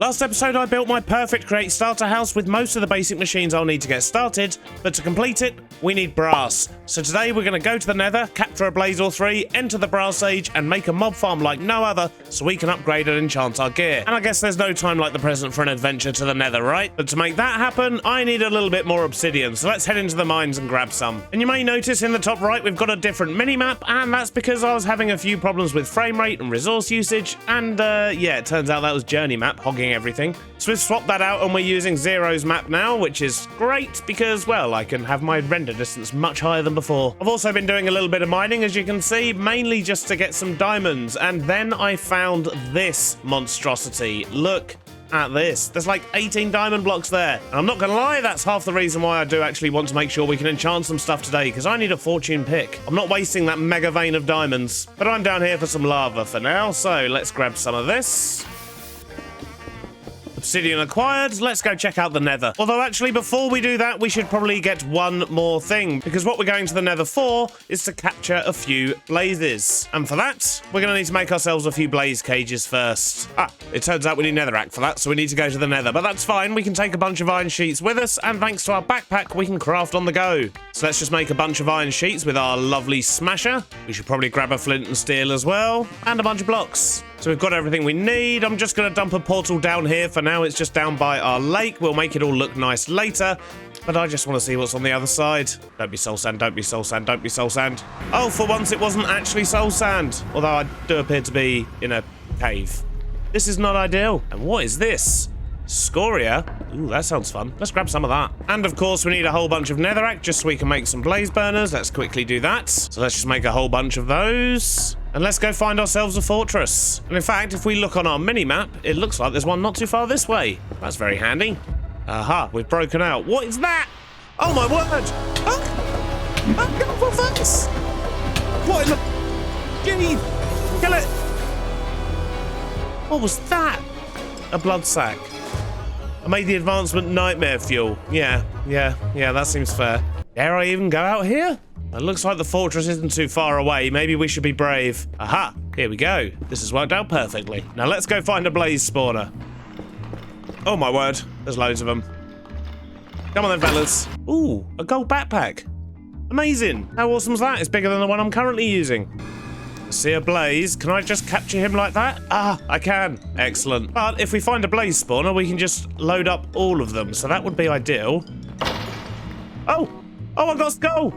Last episode I built my perfect create starter house with most of the basic machines I'll need to get started, but to complete it, we need brass. So today we're going to go to the nether, capture a blaze or three, enter the brass age, and make a mob farm like no other so we can upgrade and enchant our gear. And I guess there's no time like the present for an adventure to the nether, right? But to make that happen, I need a little bit more obsidian, so let's head into the mines and grab some. And you may notice in the top right we've got a different mini-map, and that's because I was having a few problems with frame rate and resource usage, and yeah, it turns out that was journey map hogging everything. So we've swapped that out and we're using Zero's map now, which is great because, well, I can have my render distance much higher than before. I've also been doing a little bit of mining, as you can see, mainly just to get some diamonds, and then I found this monstrosity. Look at this. There's like 18 diamond blocks there. And I'm not gonna lie, that's half the reason why I do actually want to make sure we can enchant some stuff today, because I need a fortune pick. I'm not wasting that mega vein of diamonds. But I'm down here for some lava for now, so let's grab some of this. Obsidian acquired, let's go check out the nether. Although actually before we do that, we should probably get one more thing, because what we're going to the nether for is to capture a few blazes. And for that, we're going to need to make ourselves a few blaze cages first. It turns out we need netherrack for that, so we need to go to the nether, but that's fine. We can take a bunch of iron sheets with us, and thanks to our backpack, we can craft on the go. So let's just make a bunch of iron sheets with our lovely smasher. We should probably grab a flint and steel as well, and a bunch of blocks. So we've got everything we need. I'm just going to dump a portal down here for now. It's just down by our lake. We'll make it all look nice later. But I just want to see what's on the other side. Don't be soul sand, don't be soul sand, don't be soul sand. Oh, for once it wasn't actually soul sand. Although I do appear to be in a cave. This is not ideal. And what is this? Scoria? Ooh, that sounds fun. Let's grab some of that. And of course, we need a whole bunch of netherrack just so we can make some blaze burners. Let's quickly do that. So let's just make a whole bunch of those. And let's go find ourselves a fortress. And in fact, if we look on our mini-map, it looks like there's one not too far this way. That's very handy. Aha, we've broken out. What is that? Oh my word! Oh, careful first! What in the... Gee! Kill it! What was that? A blood sack. I made the advancement nightmare fuel. Yeah, that seems fair. Dare I even go out here? It looks like the fortress isn't too far away. Maybe we should be brave. Aha, here we go. This has worked out perfectly. Now let's go find a blaze spawner. Oh my word, there's loads of them. Come on then, fellas. Ooh, a gold backpack. Amazing. How awesome is that? It's bigger than the one I'm currently using. I see a blaze. Can I just capture him like that? Ah, I can. Excellent. But if we find a blaze spawner, we can just load up all of them. So that would be ideal. Oh, I got a skull.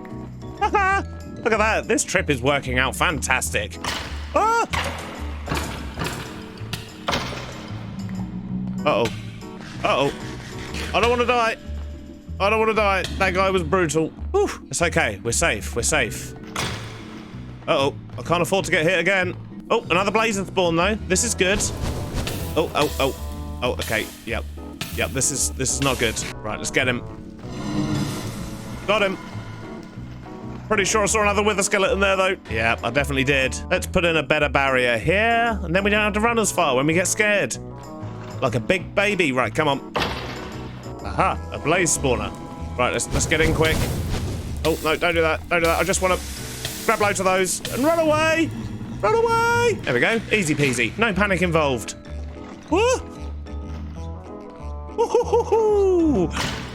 Look at that. This trip is working out fantastic. Ah! Uh-oh. I don't want to die. I don't want to die. That guy was brutal. Whew. It's okay. We're safe. We're safe. Uh-oh. I can't afford to get hit again. Oh, another blaze has spawned though. This is good. Oh, okay. Yep, this is not good. Right, let's get him. Got him. Pretty sure I saw another wither skeleton there, though. Yeah, I definitely did. Let's put in a better barrier here, and then we don't have to run as far when we get scared. Like a big baby. Right, come on. Aha, a blaze spawner. Right, let's get in quick. Oh, no, don't do that. Don't do that. I just want to grab loads of those and run away. Run away. There we go. Easy peasy. No panic involved. Woo! Woo-hoo-hoo-hoo!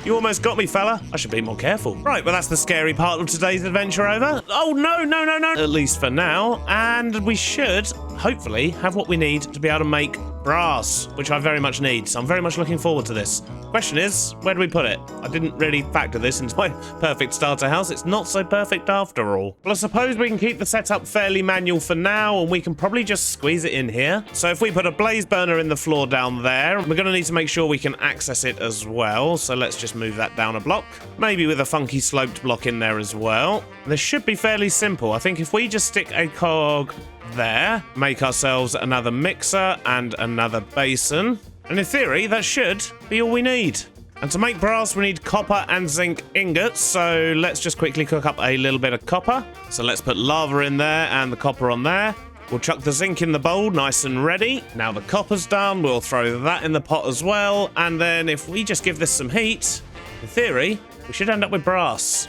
You almost got me, fella. I should be more careful. Right, well, that's the scary part of today's adventure over. Oh, no. At least for now. And we should, hopefully, have what we need to be able to make brass, which I very much need. So I'm very much looking forward to this. Question is, where do we put it? I didn't really factor this into my perfect starter house. It's not so perfect after all. Well, I suppose we can keep the setup fairly manual for now, and we can probably just squeeze it in here. So if we put a blaze burner in the floor down there, we're going to need to make sure we can access it as well. So let's just move that down a block. Maybe with a funky sloped block in there as well. This should be fairly simple. I think if we just stick a cog there, make ourselves another mixer and another basin, and in theory that should be all we need. And to make brass we need copper and zinc ingots, so let's just quickly cook up a little bit of copper. So let's put lava in there and the copper on there. We'll chuck the zinc in the bowl nice and ready. Now the copper's done, we'll throw that in the pot as well, and then if we just give this some heat, in theory we should end up with brass.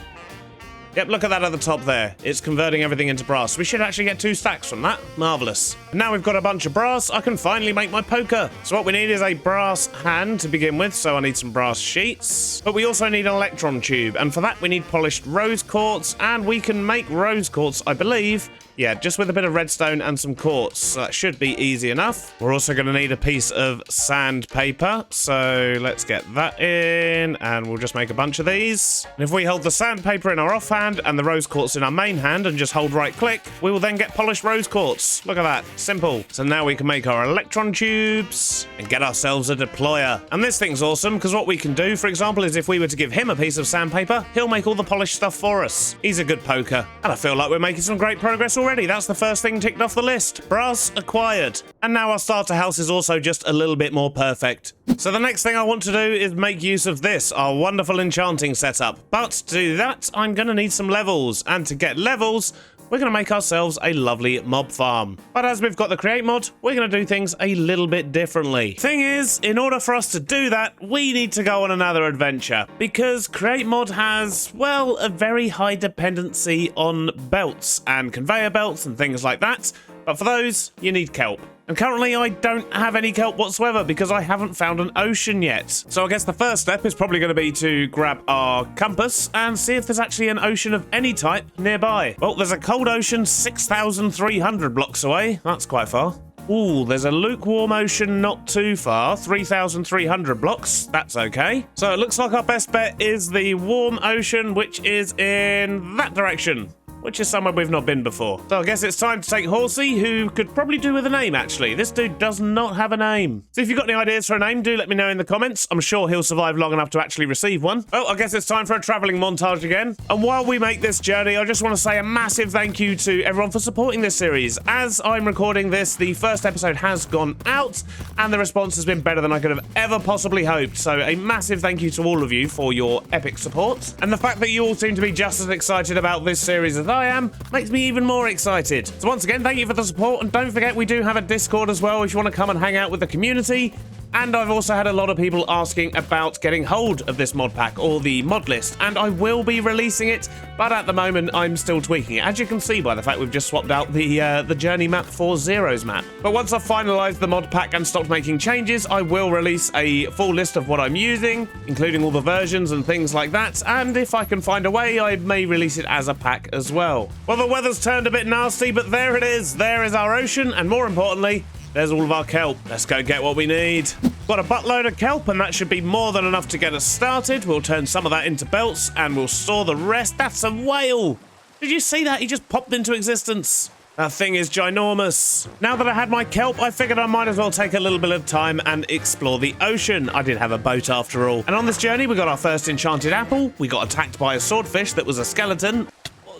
Yep, look at that at the top there. It's converting everything into brass. We should actually get 2 stacks from that. Marvellous. Now we've got a bunch of brass, I can finally make my poker. So what we need is a brass hand to begin with, so I need some brass sheets. But we also need an electron tube, and for that we need polished rose quartz, and we can make rose quartz, I believe, yeah, just with a bit of redstone and some quartz. So that should be easy enough. We're also going to need a piece of sandpaper. So let's get that in and we'll just make a bunch of these. And if we hold the sandpaper in our offhand and the rose quartz in our main hand and just hold right click, we will then get polished rose quartz. Look at that. Simple. So now we can make our electron tubes and get ourselves a deployer. And this thing's awesome because what we can do, for example, is if we were to give him a piece of sandpaper, he'll make all the polished stuff for us. He's a good poker. And I feel like we're making some great progress already. That's the first thing ticked off the list. Brass acquired. And now our starter house is also just a little bit more perfect. So the next thing I want to do is make use of this, our wonderful enchanting setup. But to do that, I'm going to need some levels. And to get levels, we're going to make ourselves a lovely mob farm. But as we've got the create mod, we're going to do things a little bit differently. Thing is, in order for us to do that, we need to go on another adventure. Because create mod has, well, a very high dependency on belts and conveyor belts and things like that. But for those, you need kelp. And currently I don't have any kelp whatsoever because I haven't found an ocean yet. So I guess the first step is probably going to be to grab our compass and see if there's actually an ocean of any type nearby. Well, there's a cold ocean 6,300 blocks away. That's quite far. Ooh, there's a lukewarm ocean not too far, 3,300 blocks. That's okay. So it looks like our best bet is the warm ocean, which is in that direction, which is somewhere we've not been before. So I guess it's time to take Horsey, who could probably do with a name, actually. This dude does not have a name. So if you've got any ideas for a name, do let me know in the comments. I'm sure he'll survive long enough to actually receive one. Well, I guess it's time for a traveling montage again. And while we make this journey, I just want to say a massive thank you to everyone for supporting this series. As I'm recording this, the first episode has gone out, and the response has been better than I could have ever possibly hoped. So a massive thank you to all of you for your epic support. And the fact that you all seem to be just as excited about this series as I am makes me even more excited. So once again, thank you for the support, and don't forget we do have a Discord as well if you want to come and hang out with the community. And I've also had a lot of people asking about getting hold of this mod pack or the mod list, and I will be releasing it, but at the moment I'm still tweaking it, as you can see by the fact we've just swapped out the journey map for Zero's map. But once I've finalised the mod pack and stopped making changes, I will release a full list of what I'm using, including all the versions and things like that, and if I can find a way, I may release it as a pack as well. Well, the weather's turned a bit nasty, but there it is. There is our ocean, and more importantly, there's all of our kelp. Let's go get what we need. Got a buttload of kelp, and that should be more than enough to get us started. We'll turn some of that into belts, and we'll store the rest. That's a whale. Did you see that? He just popped into existence. That thing is ginormous. Now that I had my kelp, I figured I might as well take a little bit of time and explore the ocean. I did have a boat after all. And on this journey, we got our first enchanted apple. We got attacked by a swordfish that was a skeleton.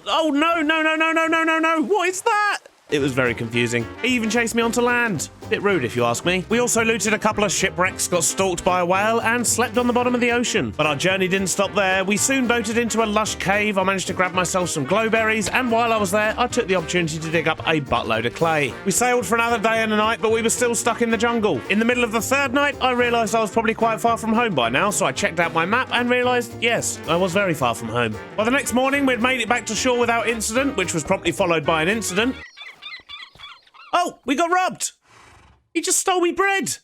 Oh, no, no, no, no, no, no, no, no. What is that? It was very confusing. He even chased me onto land. Bit rude if you ask me. We also looted a couple of shipwrecks, got stalked by a whale, and slept on the bottom of the ocean. But our journey didn't stop there. We soon boated into a lush cave. I managed to grab myself some glowberries, and while I was there, I took the opportunity to dig up a buttload of clay. We sailed for another day and a night, but we were still stuck in the jungle. In the middle of the third night, I realised I was probably quite far from home by now, so I checked out my map and realised, yes, I was very far from home. Well, the next morning, we'd made it back to shore without incident, which was promptly followed by an incident. Oh, we got robbed! He just stole me bread!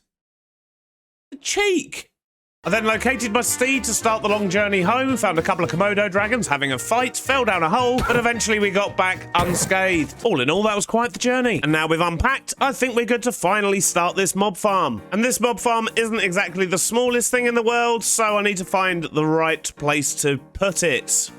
The cheek! I then located my steed to start the long journey home, found a couple of Komodo dragons having a fight, fell down a hole, but eventually we got back unscathed. All in all, that was quite the journey. And now we've unpacked, I think we're good to finally start this mob farm. And this mob farm isn't exactly the smallest thing in the world, so I need to find the right place to put it.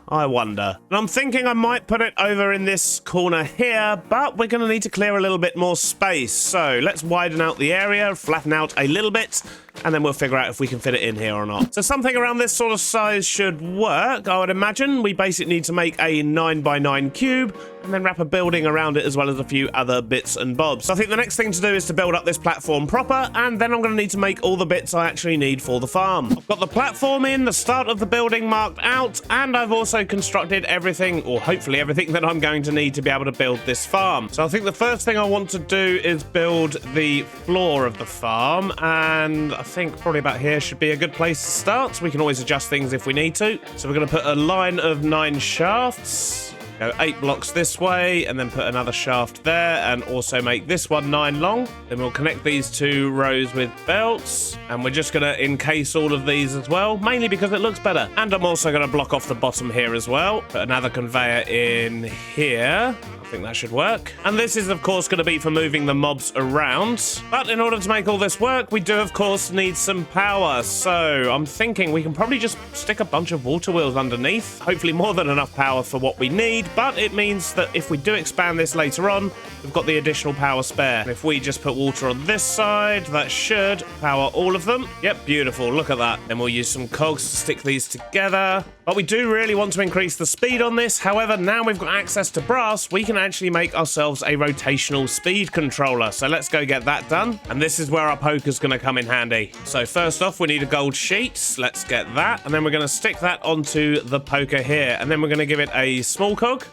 I wonder. And I'm thinking I might put it over in this corner here, but we're going to need to clear a little bit more space. So let's widen out the area, flatten out a little bit, and then we'll figure out if we can fit it in here or not. So something around this sort of size should work, I would imagine. We basically need to make a 9x9 cube, and then wrap a building around it as well as a few other bits and bobs. So I think the next thing to do is to build up this platform proper, and then I'm going to need to make all the bits I actually need for the farm. I've got the platform in, the start of the building marked out, and I've also constructed everything, or hopefully everything, that I'm going to need to be able to build this farm. So I think the first thing I want to do is build the floor of the farm, and I think probably about here should be a good place to start. We can always adjust things if we need to. So we're going to put a line of 9 shafts. Go 8 blocks this way, and then put another shaft there, and also make this one 9 long. Then we'll connect these 2 rows with belts, and we're just going to encase all of these as well, mainly because it looks better. And I'm also going to block off the bottom here as well. Put another conveyor in here. I think that should work. And this is, of course, going to be for moving the mobs around. But in order to make all this work, we do, of course, need some power. So I'm thinking we can probably just stick a bunch of water wheels underneath. Hopefully more than enough power for what we need. But it means that if we do expand this later on, we've got the additional power spare. And if we just put water on this side, that should power all of them. Yep, beautiful. Look at that. Then we'll use some cogs to stick these together. But we do really want to increase the speed on this. However, now we've got access to brass, we can actually make ourselves a rotational speed controller. So let's go get that done. And this is where our poker's going to come in handy. So first off, we need a gold sheet. Let's get that. And then we're going to stick that onto the poker here. And then we're going to give it a small cog.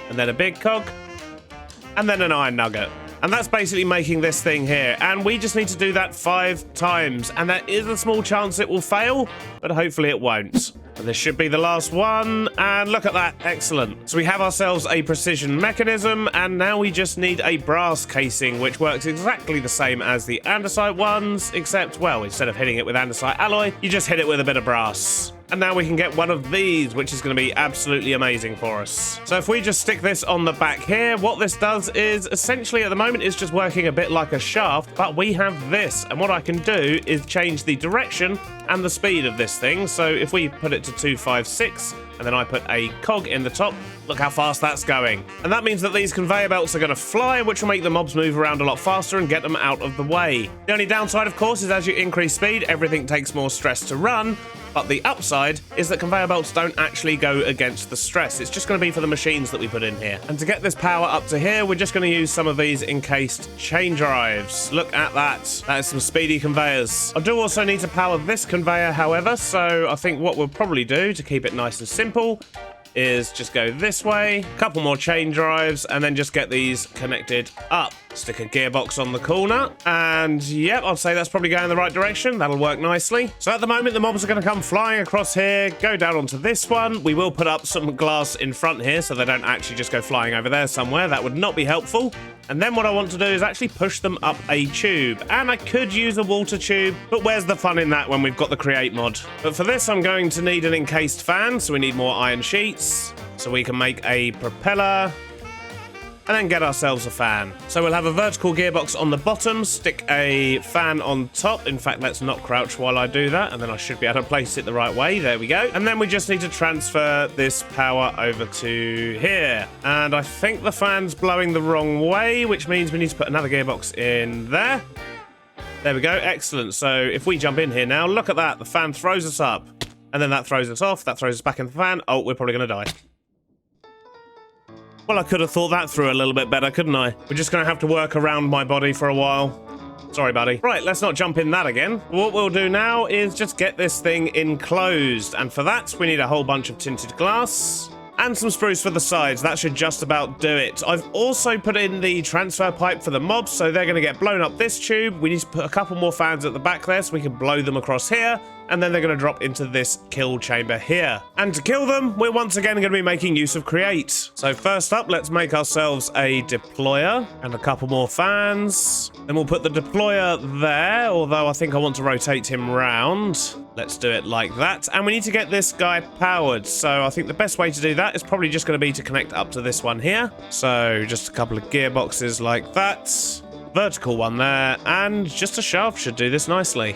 And then a big cog. And then an iron nugget. And that's basically making this thing here. And we just need to do that 5 times. And there is a small chance it will fail, but hopefully it won't. And this should be the last one. And look at that. Excellent. So we have ourselves a precision mechanism. And now we just need a brass casing, which works exactly the same as the andesite ones, except, well, instead of hitting it with andesite alloy, you just hit it with a bit of brass. And now we can get one of these, which is going to be absolutely amazing for us. So if we just stick this on the back here, what this does is essentially at the moment is just working a bit like a shaft, but we have this. And what I can do is change the direction and the speed of this thing. So if we put it to 256, and then I put a cog in the top, look how fast that's going. And that means that these conveyor belts are going to fly, which will make the mobs move around a lot faster and get them out of the way. The only downside, of course, is as you increase speed, everything takes more stress to run. But the upside is that conveyor belts don't actually go against the stress. It's just going to be for the machines that we put in here. And to get this power up to here, we're just going to use some of these encased chain drives. Look at that. That is some speedy conveyors. I do also need to power this conveyor, however, so I think what we'll probably do to keep it nice and simple is just go this way, a couple more chain drives, and then just get these connected up. Stick a gearbox on the corner, and yep, I'd say that's probably going in the right direction. That'll work nicely. So at the moment, the mobs are going to come flying across here, go down onto this one. We will put up some glass in front here so they don't actually just go flying over there somewhere. That would not be helpful. And then what I want to do is actually push them up a tube. And I could use a water tube, but where's the fun in that when we've got the create mod? But for this, I'm going to need an encased fan, so we need more iron sheets, so we can make a propeller, and then get ourselves a fan. So we'll have a vertical gearbox on the bottom, stick a fan on top. In fact, let's not crouch while I do that, and then I should be able to place it the right way. There we go. And then we just need to transfer this power over to here. And I think the fan's blowing the wrong way, which means we need to put another gearbox in there. There we go. Excellent. So if we jump in here now, look at that. The fan throws us up, and then that throws us off. That throws us back in the fan. Oh, we're probably going to die. Well, I could have thought that through a little bit better, couldn't I? We're just going to have to work around my body for a while. Sorry, buddy. Right, let's not jump in that again. What we'll do now is just get this thing enclosed. And for that, we need a whole bunch of tinted glass and some spruce for the sides. That should just about do it. I've also put in the transfer pipe for the mobs, so they're going to get blown up this tube. We need to put a couple more fans at the back there so we can blow them across here. And then they're going to drop into this kill chamber here. And to kill them, we're once again going to be making use of create. So first up, let's make ourselves a deployer and a couple more fans. Then we'll put the deployer there, although I think I want to rotate him round. Let's do it like that. And we need to get this guy powered. So I think the best way to do that is probably just going to be to connect up to this one here. So just a couple of gearboxes like that. Vertical one there. And just a shaft should do this nicely.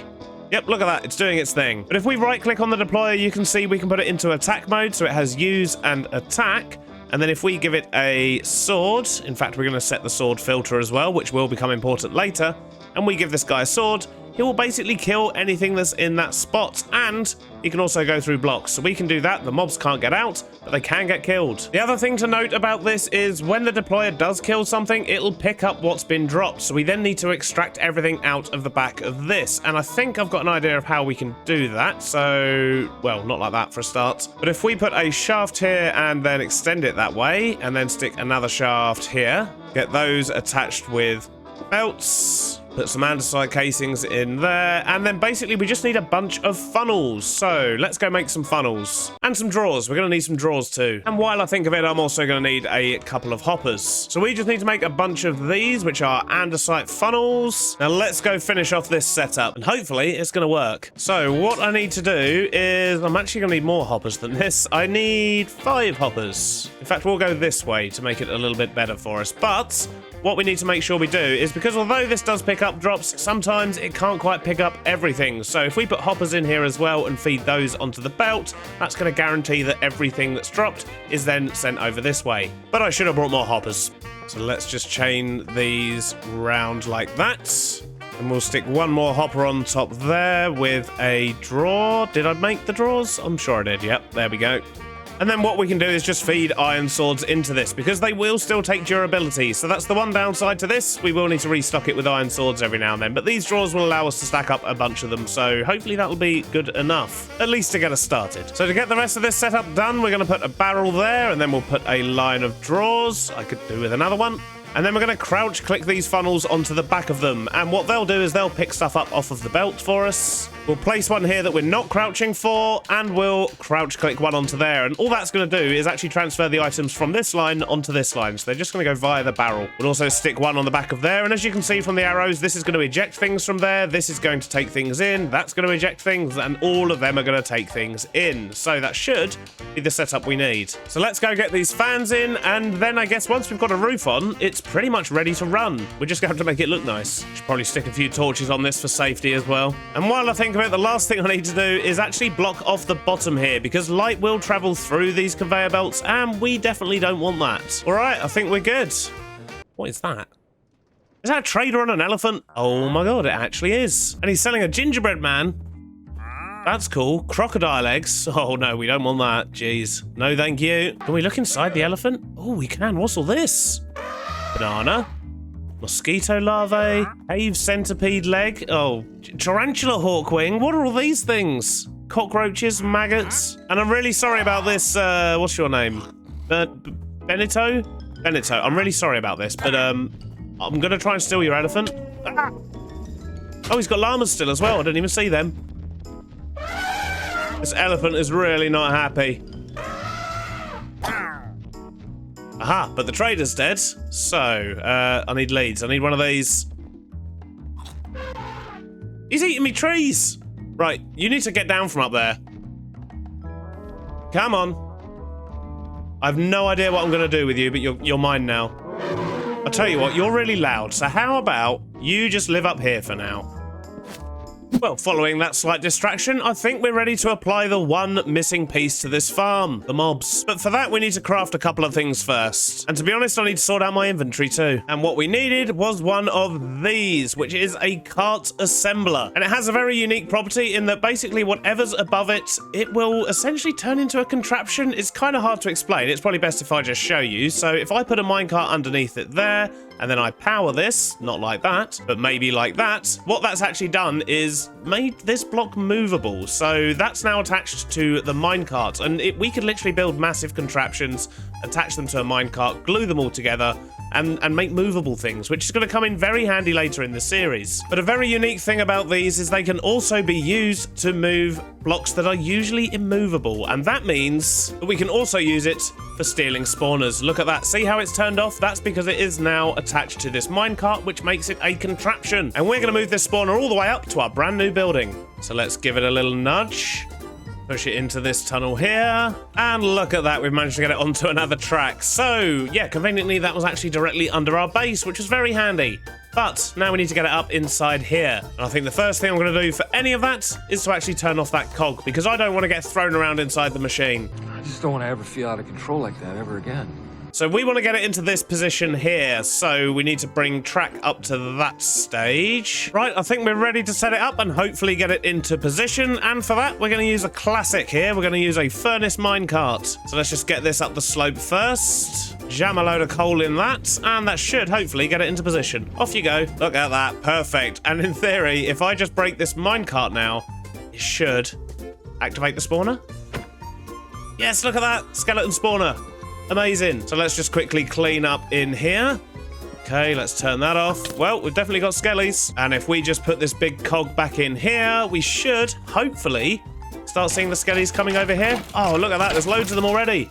Yep, look at that. It's doing its thing. But if we right-click on the deployer, you can see we can put it into attack mode, so it has use and attack. And then if we give it a sword, in fact, we're going to set the sword filter as well, which will become important later, and we give this guy a sword, he will basically kill anything that's in that spot, and he can also go through blocks. So we can do that. The mobs can't get out, but they can get killed. The other thing to note about this is when the deployer does kill something, it'll pick up what's been dropped. So we then need to extract everything out of the back of this. And I think I've got an idea of how we can do that. So, well, not like that for a start. But if we put a shaft here and then extend it that way, and then stick another shaft here, get those attached with belts, put some andesite casings in there, and then basically we just need a bunch of funnels. So let's go make some funnels and some drawers. We're going to need some drawers too. And while I think of it, I'm also going to need a couple of hoppers. So we just need to make a bunch of these, which are andesite funnels. Now let's go finish off this setup, and hopefully it's going to work. So what I need to do is, I'm actually going to need more hoppers than this. I need 5 hoppers. In fact, we'll go this way to make it a little bit better for us. But what we need to make sure we do is, because although this does pick up drops, sometimes it can't quite pick up everything. So if we put hoppers in here as well and feed those onto the belt, that's going to guarantee that everything that's dropped is then sent over this way. But I should have brought more hoppers. So let's just chain these round like that. And we'll stick one more hopper on top there with a drawer. Did I make the drawers? I'm sure I did. Yep, there we go. And then what we can do is just feed iron swords into this, because they will still take durability. So that's the one downside to this. We will need to restock it with iron swords every now and then. But these drawers will allow us to stack up a bunch of them. So hopefully that'll be good enough, at least to get us started. So to get the rest of this setup done, we're going to put a barrel there, and then we'll put a line of drawers. I could do with another one. And then we're going to crouch click these funnels onto the back of them. And what they'll do is they'll pick stuff up off of the belt for us. We'll place one here that we're not crouching for, and we'll crouch click one onto there. And all that's going to do is actually transfer the items from this line onto this line. So they're just going to go via the barrel. We'll also stick one on the back of there. And as you can see from the arrows, this is going to eject things from there. This is going to take things in. That's going to eject things. And all of them are going to take things in. So that should be the setup we need. So let's go get these fans in. And then I guess once we've got a roof on, it's pretty much ready to run. We're just going to have to make it look nice. Should probably stick a few torches on this for safety as well. And while I think of it, the last thing I need to do is actually block off the bottom here, because light will travel through these conveyor belts, and we definitely don't want that. All right, I think we're good. What is that? Is that a trader on an elephant? Oh my god, it actually is. And he's selling a gingerbread man. That's cool. Crocodile eggs. Oh no, we don't want that. Jeez. No, thank you. Can we look inside the elephant? Oh, we can. What's all this? Banana. Mosquito larvae. Cave centipede leg. Oh, tarantula hawkwing. What are all these things? Cockroaches, maggots. And I'm really sorry about this. What's your name? Benito? Benito. I'm really sorry about this, but I'm gonna try and steal your elephant. Ah! Oh, he's got llamas still as well. I didn't even see them. This elephant is really not happy. Aha, but the trader's dead. So, I need leads. I need one of these. He's eating me trees. Right, you need to get down from up there. Come on. I have no idea what I'm going to do with you, but you're mine now. I'll tell you what, you're really loud. So how about you just live up here for now? Well, following that slight distraction, I think we're ready to apply the one missing piece to this farm, the mobs. But for that, we need to craft a couple of things first. And to be honest, I need to sort out my inventory too. And what we needed was one of these, which is a cart assembler. And it has a very unique property in that basically whatever's above it, it will essentially turn into a contraption. It's kind of hard to explain. It's probably best if I just show you. So if I put a minecart underneath it there, and then I power this, not like that, but maybe like that, what that's actually done is made this block movable. So that's now attached to the minecart, and we could literally build massive contraptions, attach them to a minecart, glue them all together, and make movable things, which is going to come in very handy later in the series. But a very unique thing about these is they can also be used to move blocks that are usually immovable, and that means that we can also use it for stealing spawners. Look at that. See how it's turned off? That's because it is now attached to this minecart, which makes it a contraption. And we're going to move this spawner all the way up to our brand new building. So let's give it a little nudge. Push it into this tunnel here. And look at that, we've managed to get it onto another track. So, yeah, conveniently, that was actually directly under our base, which was very handy. But now we need to get it up inside here. And I think the first thing I'm going to do for any of that is to actually turn off that cog, because I don't want to get thrown around inside the machine. I just don't want to ever feel out of control like that ever again. So we want to get it into this position here. So we need to bring track up to that stage. Right, I think we're ready to set it up and hopefully get it into position. And for that, we're going to use a classic here. We're going to use a furnace minecart. So let's just get this up the slope first. Jam a load of coal in that, and that should hopefully get it into position. Off you go. Look at that. Perfect. And in theory, if I just break this minecart now, it should activate the spawner. Yes, look at that. Skeleton spawner. Amazing. So let's just quickly clean up in here. Okay, let's turn that off. Well, we've definitely got skellies. And if we just put this big cog back in here, we should hopefully start seeing the skellies coming over here. Oh, look at that. There's loads of them already.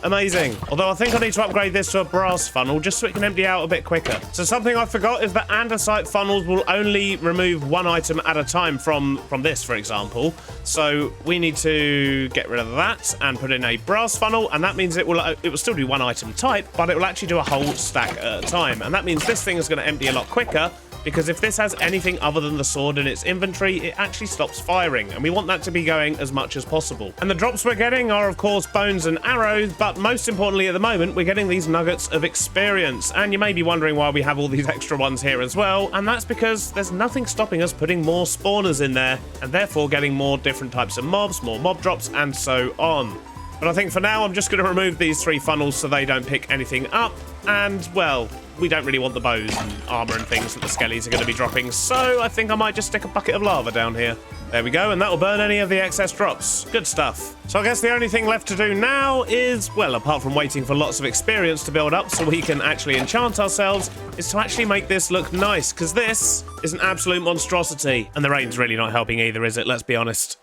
Amazing. Although I think I need to upgrade this to a brass funnel just so it can empty out a bit quicker. So something I forgot is that andesite funnels will only remove one item at a time from this, for example. So we need to get rid of that and put in a brass funnel, and that means it will still do one item type, but it will actually do a whole stack at a time. And that means this thing is going to empty a lot quicker, because if this has anything other than the sword in its inventory, it actually stops firing, and we want that to be going as much as possible. And the drops we're getting are, of course, bones and arrows, but most importantly at the moment, we're getting these nuggets of experience. And you may be wondering why we have all these extra ones here as well, and that's because there's nothing stopping us putting more spawners in there, and therefore getting more different types of mobs, more mob drops, and so on. But I think for now, I'm just going to remove these 3 funnels so they don't pick anything up, and, well, we don't really want the bows and armor and things that the skellies are going to be dropping, so I think I might just stick a bucket of lava down here. There we go, and that'll burn any of the excess drops. Good stuff. So I guess the only thing left to do now is, well, apart from waiting for lots of experience to build up so we can actually enchant ourselves, is to actually make this look nice, because this is an absolute monstrosity. And the rain's really not helping either, is it? Let's be honest.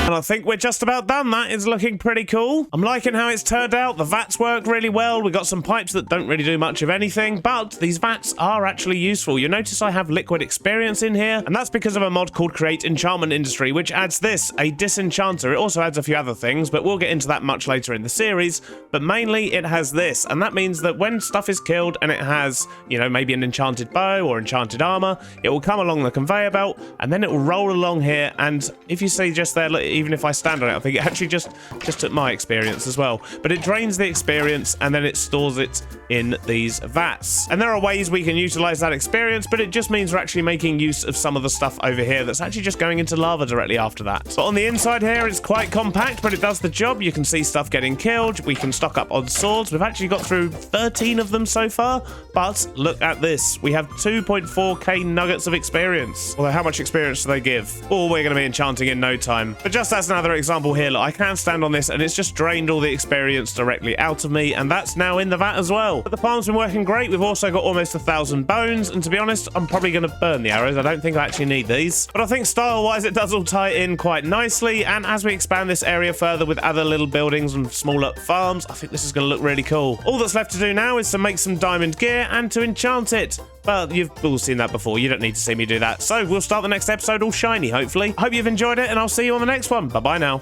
And I think we're just about done. That is looking pretty cool. I'm liking how it's turned out. The vats work really well. We've got some pipes that don't really do much of anything, but these vats are actually useful. You'll notice I have liquid experience in here, and that's because of a mod called Create Enchantment Industry, which adds this, a disenchanter. It also adds a few other things, but we'll get into that much later in the series. But mainly it has this, and that means that when stuff is killed and it has, you know, maybe an enchanted bow or enchanted armor, it will come along the conveyor belt, and then it will roll along here. And if you see just there, look, even if I stand on it, I think it actually just took my experience as well. But it drains the experience and then it stores it in these vats. And there are ways we can utilize that experience, but it just means we're actually making use of some of the stuff over here that's actually just going into lava directly after that. So on the inside here, it's quite compact, but it does the job. You can see stuff getting killed. We can stock up on swords. We've actually got through 13 of them so far, but look at this. We have 2.4k nuggets of experience. Although how much experience do they give? Oh, we're going to be enchanting in no time. But just as another example here, look, I can stand on this and it's just drained all the experience directly out of me, and that's now in the vat as well. But the farm's been working great. We've also got almost 1,000 bones, and to be honest, I'm probably going to burn the arrows. I don't think I actually need these, but I think style-wise it does all tie in quite nicely, and as we expand this area further with other little buildings and smaller farms, I think this is going to look really cool. All that's left to do now is to make some diamond gear and to enchant it. But you've all seen that before. You don't need to see me do that. So we'll start the next episode all shiny, hopefully. I hope you've enjoyed it, and I'll see you on the next one. Bye-bye now.